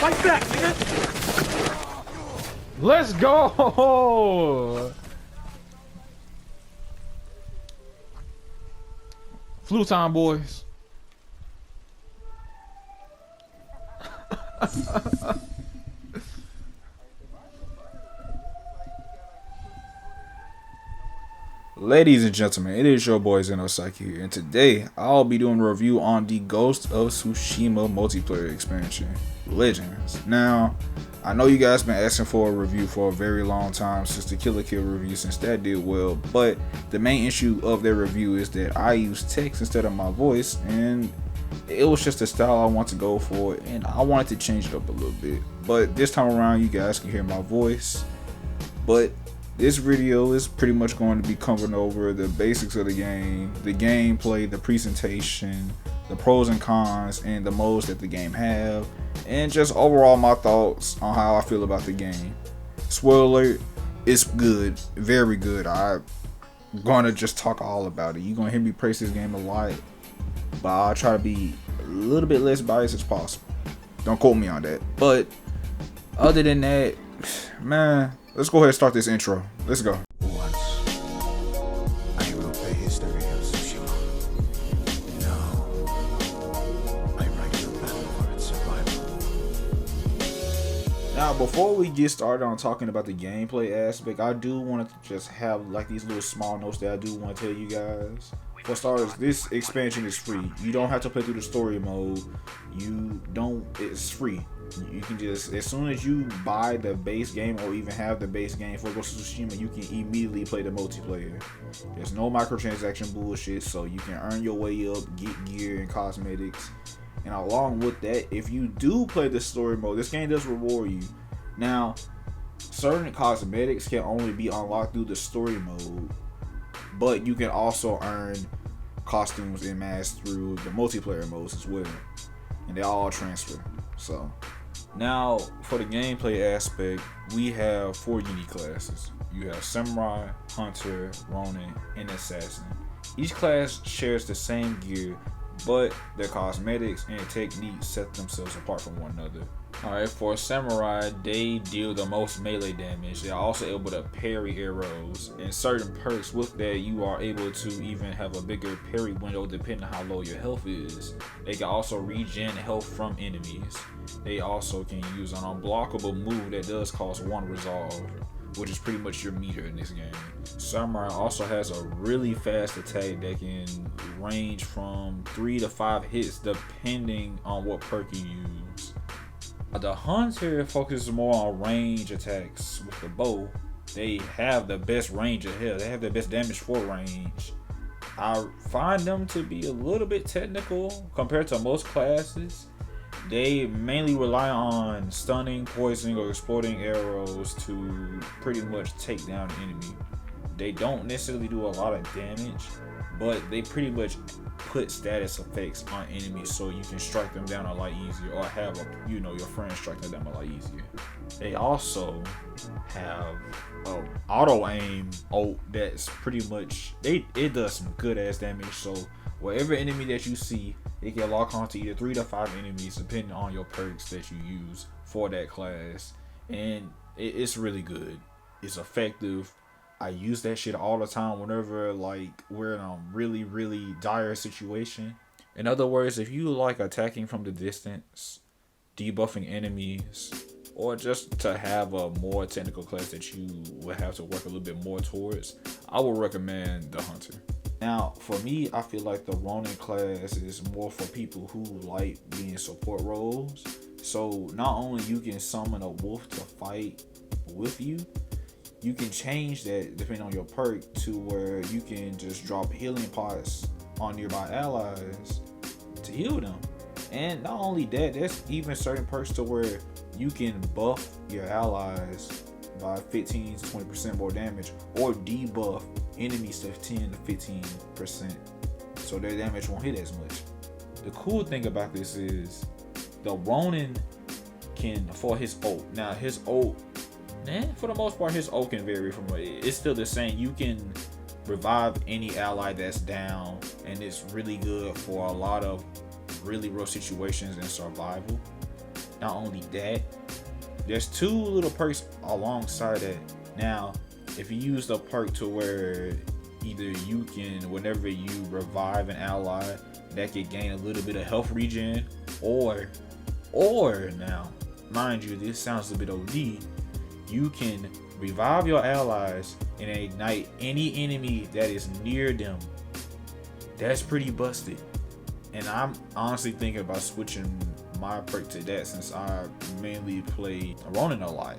Like that, nigga. Let's go. Flu time, boys. Ladies and gentlemen, it is your boy Xenopsyche here, and today I'll be doing a review on the Ghost of Tsushima multiplayer expansion, Legends. Now, I know you guys been asking for a review for a very long time since the Kill la Kill review, since that did well, but the main issue of their review is that I use text instead of my voice, and it was just the style I want to go for, and I wanted to change it up a little bit. But this time around, you guys can hear my voice, but this video is pretty much going to be covering over the basics of the game, the gameplay, the presentation, the pros and cons, and the modes that the game have, and just overall my thoughts on how I feel about the game. Spoiler alert, it's good, very good. I'm gonna just talk all about it. You're gonna hear me praise this game a lot, but I'll try to be a little bit less biased as possible. Don't quote me on that. But other than that, man, let's go ahead and start this intro. Let's go. Once, I wrote the history of Tsushima. Now, I write the battle for its survival. Now, before we get started on talking about the gameplay aspect, I do want to just have like these little small notes that I do want to tell you guys. For starters, this expansion is free. You don't have to play through the story mode. It's free. You can just, as soon as you buy the base game or even have the base game for Ghost of Tsushima, you can immediately play the multiplayer. There's no microtransaction bullshit, so you can earn your way up, get gear and cosmetics. And along with that, if you do play the story mode, this game does reward you. Now, certain cosmetics can only be unlocked through the story mode, but you can also earn costumes and masks through the multiplayer modes as well, and they all transfer. So now for the gameplay aspect, we have 4 unique classes. You have Samurai, Hunter, Ronin, and Assassin. Each class shares the same gear, but their cosmetics and techniques set themselves apart from one another. Alright, for Samurai, they deal the most melee damage. They are also able to parry arrows, and certain perks with that, you are able to even have a bigger parry window depending on how low your health is. They can also regen health from enemies. They also can use an unblockable move that does cost 1 resolve, which is pretty much your meter in this game. Samurai also has a really fast attack that can range from 3 to 5 hits depending on what perk you use. The Hunter focuses more on range attacks with the bow. They have the best range of hell. They have the best damage for range. I find them to be a little bit technical compared to most classes. They mainly rely on stunning, poisoning, or exploding arrows to pretty much take down the enemy. They don't necessarily do a lot of damage, but they pretty much put status effects on enemies so you can strike them down a lot easier, or have your friends strike them down a lot easier. They also have auto aim ult that's pretty much it does some good ass damage. So whatever enemy that you see, it can lock onto either 3 to 5 enemies depending on your perks that you use for that class, and it's really good. It's effective. I use that shit all the time whenever we're in a really dire situation. In other words, if you like attacking from the distance, debuffing enemies, or just to have a more technical class that you would have to work a little bit more towards, I would recommend the Hunter. Now, for me, I feel like the Ronin class is more for people who like being support roles. So not only you can summon a wolf to fight with you, you can change that depending on your perk to where you can just drop healing pots on nearby allies to heal them. And not only that, there's even certain perks to where you can buff your allies by 15 to 20% more damage, or debuff enemies to 10 to 15%, so their damage won't hit as much. The cool thing about this is the Ronin can, for his ult. Now his ult, for the most part, his ult can vary from it's still the same. You can revive any ally that's down, and it's really good for a lot of really rough situations in survival. Not only that, there's 2 little perks alongside that. Now, if you use the perk to where either you can, whenever you revive an ally, that could gain a little bit of health regen, or now, mind you, this sounds a bit OD, you can revive your allies and ignite any enemy that is near them. That's pretty busted. And I'm honestly thinking about switching my perk to that since I mainly play Ronin a lot.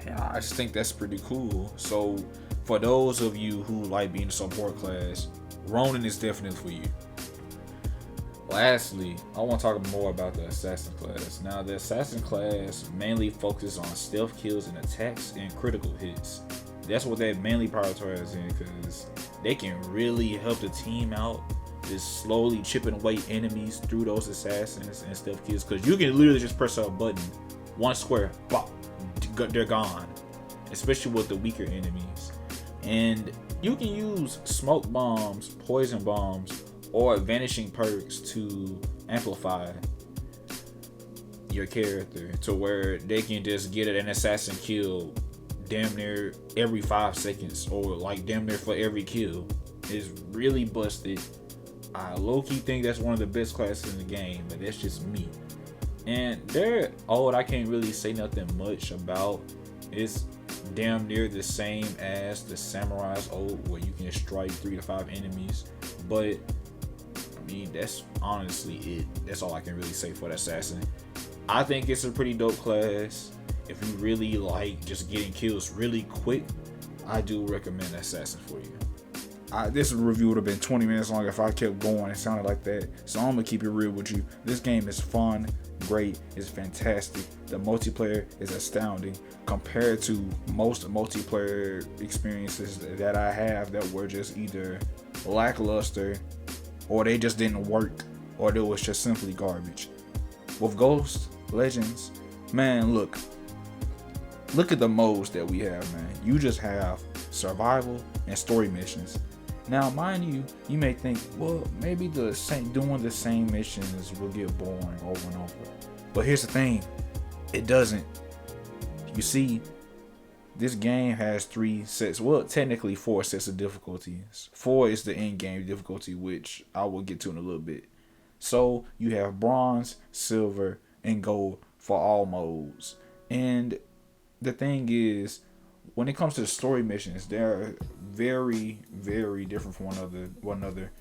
Yeah, I just think that's pretty cool. So for those of you who like being a support class, Ronin is definitely for you. Lastly, I want to talk more about the assassin class. Now, the assassin class mainly focuses on stealth kills and attacks and critical hits. That's what they mainly prioritize in, because they can really help the team out, just slowly chipping away enemies through those assassins and stealth kills. Because you can literally just press a button, one square, bop, they're gone. Especially with the weaker enemies. And you can use smoke bombs, poison bombs, or vanishing perks to amplify your character to where they can just get an assassin kill damn near every 5 seconds, or like damn near for every kill. It's really busted. I low-key think that's one of the best classes in the game, but that's just me. And they're old, I can't really say nothing much about. It's damn near the same as the Samurai's old, where you can strike 3 to 5 enemies, but I mean, that's honestly it. That's all I can really say for the assassin. I think it's a pretty dope class. If you really like just getting kills really quick, I do recommend assassin for you. This review would have been 20 minutes long if I kept going. It sounded like that. So I'm gonna keep it real with you. This game is fun, great, it's fantastic. The multiplayer is astounding compared to most multiplayer experiences that I have that were just either lackluster, or they just didn't work, or they was just simply garbage. With Ghost Legends, man, look at the modes that we have, man. You just have survival and story missions. Now, mind you, you may think, well, maybe doing the same missions will get boring over and over. But here's the thing, it doesn't. You see, this game has 3 sets, well, technically 4 sets of difficulties. 4 is the in-game difficulty, which I will get to in a little bit. So you have bronze, silver, and gold for all modes. And the thing is, when it comes to the story missions, they're very, very different from one another.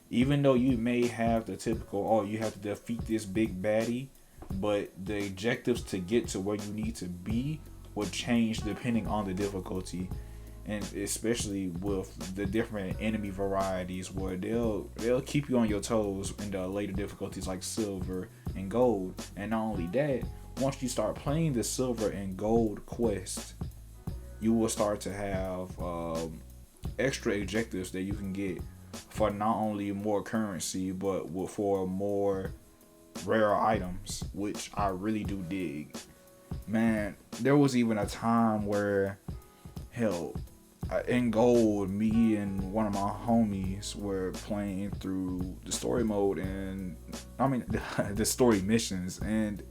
Even though you may have the typical, oh, you have to defeat this big baddie, but the objectives to get to where you need to be will change depending on the difficulty, and especially with the different enemy varieties, where they'll keep you on your toes in the later difficulties like silver and gold. And not only that, once you start playing the silver and gold quest, you will start to have extra objectives that you can get for not only more currency, but for more rare items, which I really do dig. Man, there was even a time where, hell, in gold, me and one of my homies were playing through the story mode, and I mean the story missions, and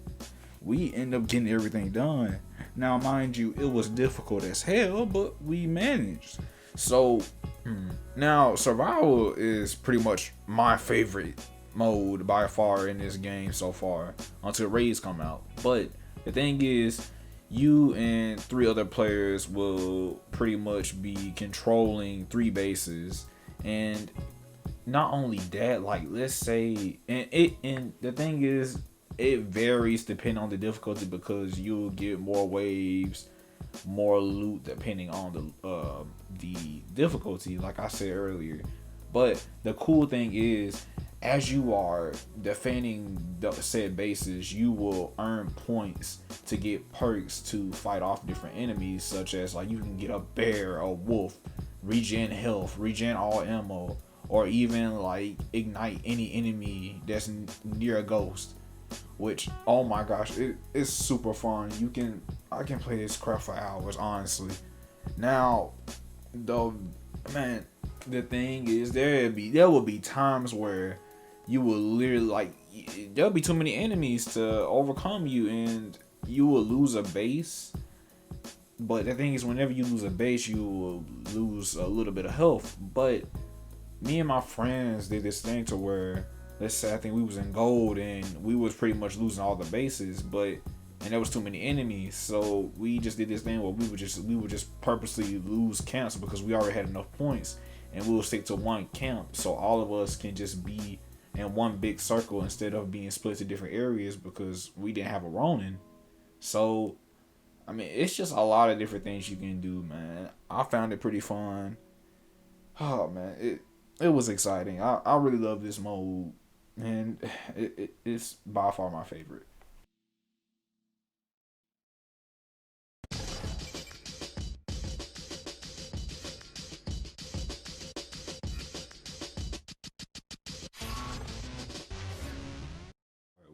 we end up getting everything done. Now, mind you, it was difficult as hell, but we managed. So now survival is pretty much my favorite mode by far in this game so far, until raids come out. But the thing is, you and 3 other players will pretty much be controlling 3 bases, and not only that, like, let's say, and the thing is, it varies depending on the difficulty, because you'll get more waves, more loot depending on the difficulty, like I said earlier. But the cool thing is, as you are defending the said bases, you will earn points to get perks to fight off different enemies, such as, like, you can get a bear, a wolf, regen health, regen all ammo, or even like ignite any enemy that's near a ghost. Which, oh my gosh, it's super fun. I can play this crap for hours, honestly. Now, the thing is, there will be times where you will literally like there'll be too many enemies to overcome you, and you will lose a base. But the thing is, whenever you lose a base, you will lose a little bit of health. But me and my friends did this thing to where, let's say I think we was in gold and we was pretty much losing all the bases, and there was too many enemies. So we just did this thing where we would just purposely lose camps because we already had enough points, and we will stick to one camp so all of us can just be in one big circle instead of being split to different areas because we didn't have a Ronin. So I mean, it's just a lot of different things you can do, man. I found it pretty fun. Oh man, it was exciting. I really love this mode, and it's by far my favorite.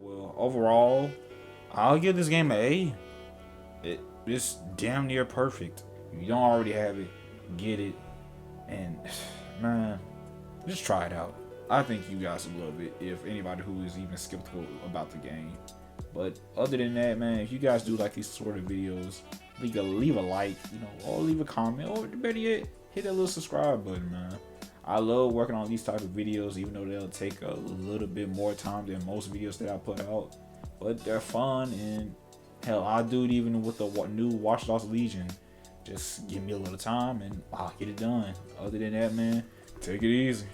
Well, overall, I'll give this game an A. It's damn near perfect. If you don't already have it, get it, and man, just try it out. I think you guys will love it. If anybody who is even skeptical about the game, but other than that, man, if you guys do like these sort of videos, leave a like, or leave a comment, or better yet, hit that little subscribe button, man. I love working on these type of videos, even though they'll take a little bit more time than most videos that I put out, but they're fun. And hell, I'll do it even with the new Watch Dogs Legion. Just give me a little time and I'll get it done. Other than that, man, take it easy.